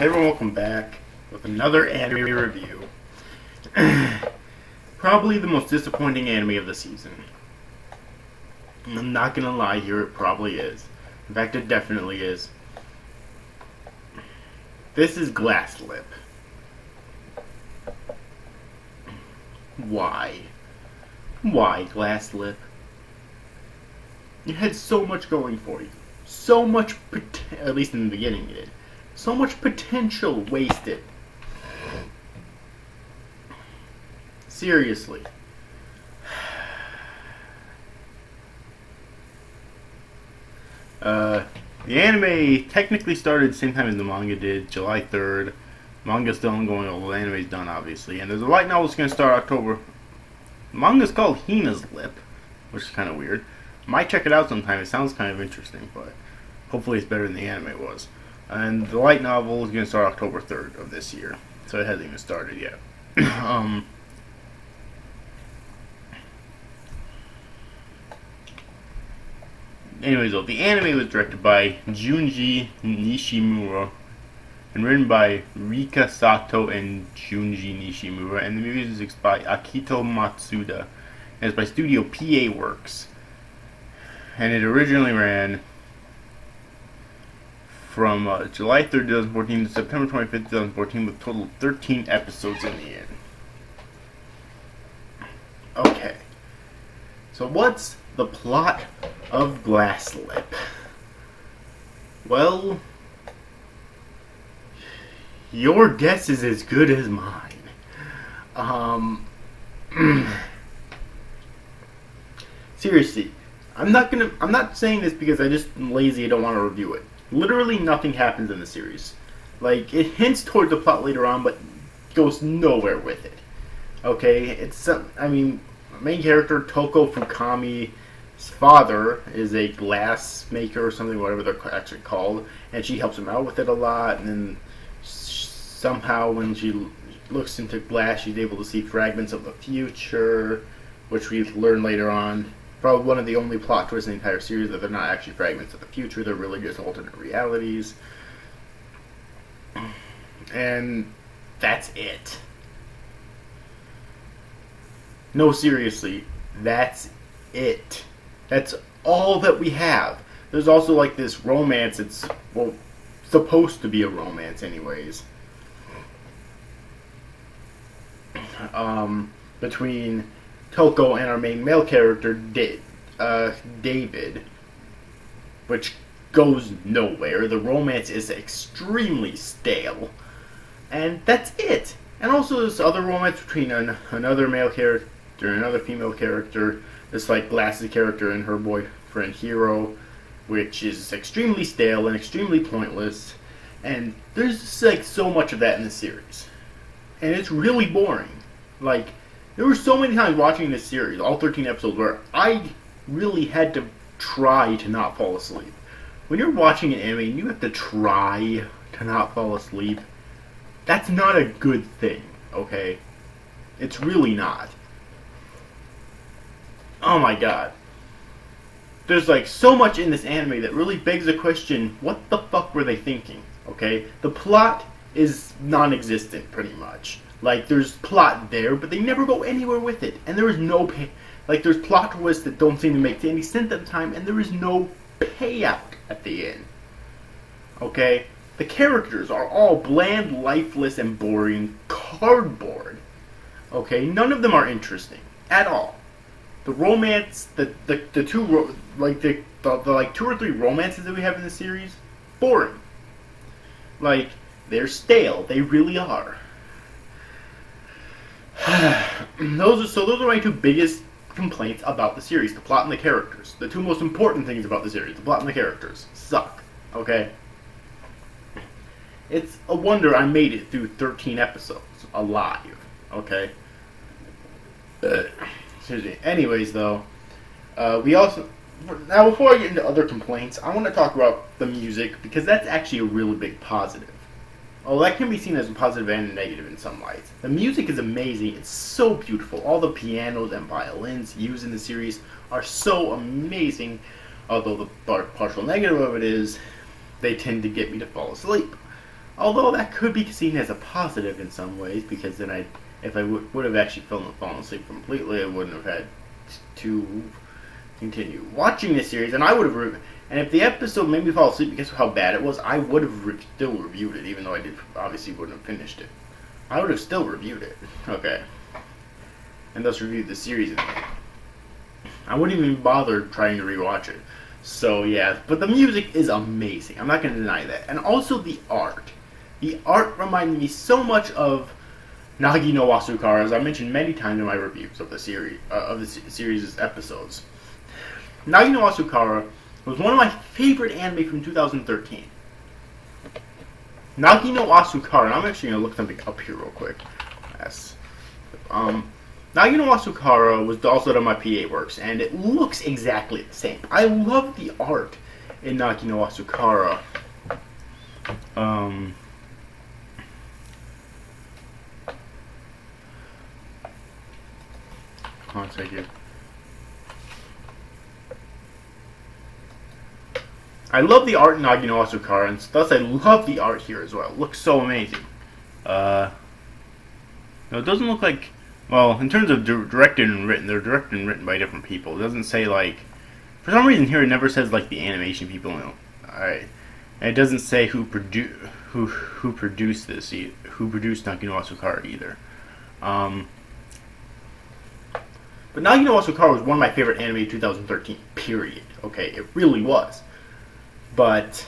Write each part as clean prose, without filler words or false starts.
Hey everyone, welcome back with another anime review. Probably the most disappointing anime of the season. I'm not gonna lie here, it probably is. In fact, it definitely is. This is Glasslip. Why? Why Glasslip? You had so much going for you. So much, at least in the beginning you did. So much potential wasted. Seriously. The anime technically started the same time as the manga did, July 3rd. Manga's still ongoing, although the anime's done, obviously. And there's a light novel that's going to start October. The manga's called Hina's Lip, which is kind of weird. Might check it out sometime. It sounds kind of interesting, but hopefully it's better than the anime was. And the light novel is going to start October 3rd of this year, so it hasn't even started yet. Anyways, though, the anime was directed by Junji Nishimura and written by Rika Sato and Junji Nishimura, and the music is by Akito Matsuda, and it's by Studio PA Works. And it originally ran from July 3rd, 2014 to September 25th, 2014, with a total of 13 episodes in the end. Okay. So what's the plot of Glasslip? Well, your guess is as good as mine. Seriously, I'm not saying this because I just am lazy, I don't want to review it. Literally nothing happens in the series. Like, it hints toward the plot later on, but goes nowhere with it. Okay, it's main character Toko Fukami's father is a glass maker or something, whatever they're actually called, and she helps him out with it a lot, and then somehow when she looks into glass, she's able to see fragments of the future, which we learn later on. Probably one of the only plot twists in the entire series, that they're not actually fragments of the future, they're really just alternate realities. And that's it. No, seriously, that's it. That's all that we have. There's also like this romance, it's, well, supposed to be a romance anyways. Between Toko and our main male character, David, which goes nowhere. The romance is extremely stale. And that's it. And also this other romance between another male character and another female character. This like Glass's character and her boyfriend Hiro, which is extremely stale and extremely pointless. And there's just like so much of that in the series. And it's really boring. Like, there were so many times watching this series, all 13 episodes, where I really had to try to not fall asleep. When you're watching an anime and you have to try to not fall asleep, that's not a good thing, okay? It's really not. Oh my god. There's like so much in this anime that really begs the question, what the fuck were they thinking, okay? The plot is non-existent, pretty much. Like, there's plot there, but they never go anywhere with it. And there is no there's plot twists that don't seem to make any sense at the time, and there is no payout at the end. Okay? The characters are all bland, lifeless, and boring cardboard. Okay? None of them are interesting. At all. The romance, the two, like, the like 2 or 3 romances that we have in the series, boring. Like, they're stale. They really are. Those are my 2 biggest complaints about the series: the plot and the characters. The 2 most important things about the series: the plot and the characters suck. Okay, it's a wonder I made it through 13 episodes alive. Okay. Excuse me. Anyways, though, now before I get into other complaints, I want to talk about the music, because that's actually a really big positive. Oh, that can be seen as a positive and a negative in some lights. The music is amazing. It's so beautiful. All the pianos and violins used in the series are so amazing. Although the partial negative of it is they tend to get me to fall asleep. Although that could be seen as a positive in some ways, because then if I would have actually fallen asleep completely, I wouldn't have had to continue watching this series, and I would have. And if the episode made me fall asleep because of how bad it was, I would have still reviewed it, even though I obviously wouldn't have finished it. I would have still reviewed it. Okay. And thus reviewed the series. I wouldn't even bother trying to rewatch it. So yeah, but the music is amazing. I'm not going to deny that. And also the art. The art reminded me so much of Nagi no Asukara, as I mentioned many times in my reviews of the series' episodes. Nagi no Asukara was one of my favorite anime from 2013. Nagi no Asukara, and I'm actually going to look something up here real quick. Yes. Nagi no Asukara was also done by PA Works, and it looks exactly the same. I love the art in Nagi no Asukara. Hold on a second. I love the art in Nagi no Asukara, and thus I love the art here as well. It looks so amazing. No, it doesn't look like... Well, in terms of directed and written, they're directed and written by different people. It doesn't say, like... For some reason here, it never says, like, the animation people. Alright. And it doesn't say who produced this, who produced Nagi no Asukara either. But Nagi no Asukara was one of my favorite anime of 2013, period. Okay, it really was. But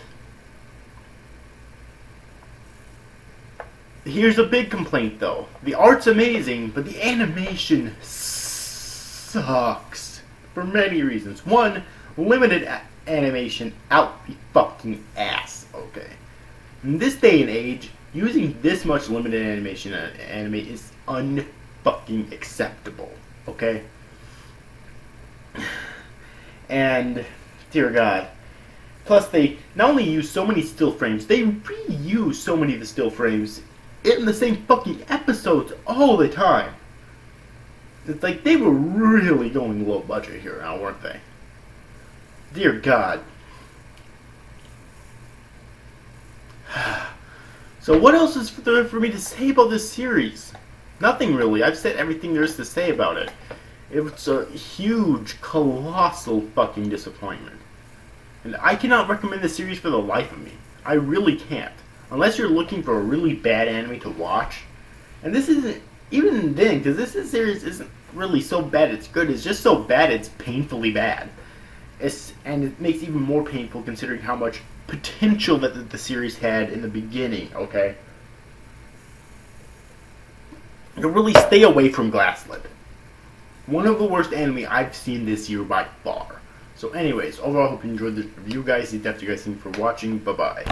here's a big complaint, though. The art's amazing, but the animation sucks. For many reasons. One, limited animation out the fucking ass, okay? In this day and age, using this much limited animation in an anime is unfucking acceptable, okay? And, dear God. Plus, they not only use so many still frames, they reuse so many of the still frames in the same fucking episodes all the time. It's like they were really going low budget here now, weren't they? Dear God. So what else is there for me to say about this series? Nothing really. I've said everything there is to say about it. It's a huge, colossal fucking disappointment. And I cannot recommend this series for the life of me. I really can't. Unless you're looking for a really bad anime to watch. And this isn't, even then, because this series isn't really so bad it's good. It's just so bad it's painfully bad. And it makes it even more painful considering how much potential that the series had in the beginning, okay? You really stay away from Glasslip. One of the worst anime I've seen this year by far. So anyways, overall, I hope you enjoyed this review, guys. Thank you guys for watching. Bye-bye.